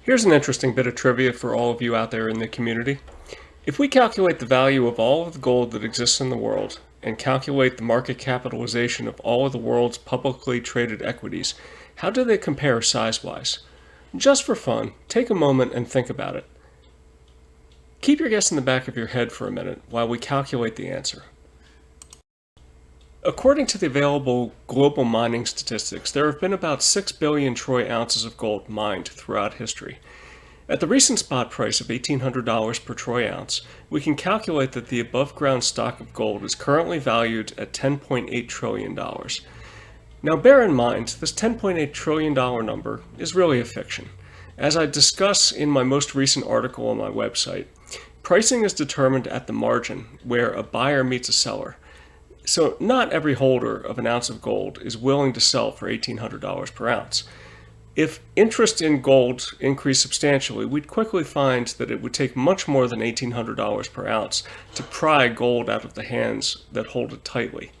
Here's an interesting bit of trivia for all of you out there in the community. If we calculate the value of all of the gold that exists in the world and calculate the market capitalization of all of the world's publicly traded equities, how do they compare size-wise? Just for fun, take a moment and think about it. Keep your guess in the back of your head for a minute while we calculate the answer. According to the available global mining statistics, there have been about 6 billion troy ounces of gold mined throughout history. At the recent spot price of $1,800 per troy ounce, we can calculate that the above-ground stock of gold is currently valued at $10.8 trillion. Now bear in mind, this $10.8 trillion number is really a fiction. As I discuss in my most recent article on my website, pricing is determined at the margin, where a buyer meets a seller. So not every holder of an ounce of gold is willing to sell for $1,800 per ounce. If interest in gold increased substantially, we'd quickly find that it would take much more than $1,800 per ounce to pry gold out of the hands that hold it tightly.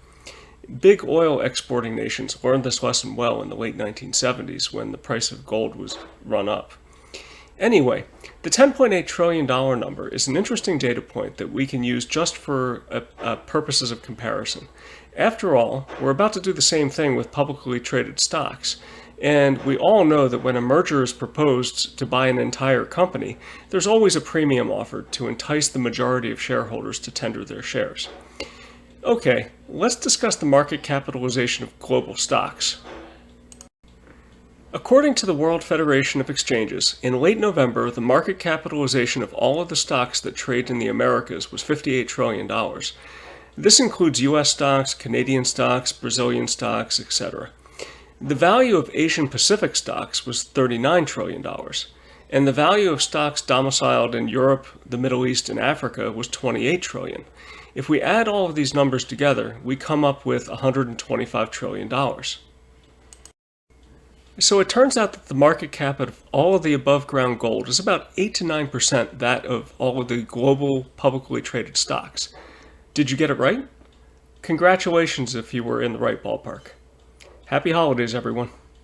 Big oil exporting nations learned this lesson well in the late 1970s when the price of gold was run up. Anyway, the $10.8 trillion number is an interesting data point that we can use just for purposes of comparison. After all, we're about to do the same thing with publicly traded stocks. And we all know that when a merger is proposed to buy an entire company, there's always a premium offered to entice the majority of shareholders to tender their shares. Okay, let's discuss the market capitalization of global stocks. According to the World Federation of Exchanges, in late November, the market capitalization of all of the stocks that trade in the Americas was $58 trillion. This includes US stocks, Canadian stocks, Brazilian stocks, etc. The value of Asian Pacific stocks was $39 trillion, and the value of stocks domiciled in Europe, the Middle East, and Africa was $28 trillion. If we add all of these numbers together, we come up with $125 trillion. So it turns out that the market cap of all of the above ground gold is about 8 to 9% that of all of the global publicly traded stocks. Did you get it right? Congratulations if you were in the right ballpark. Happy holidays, everyone.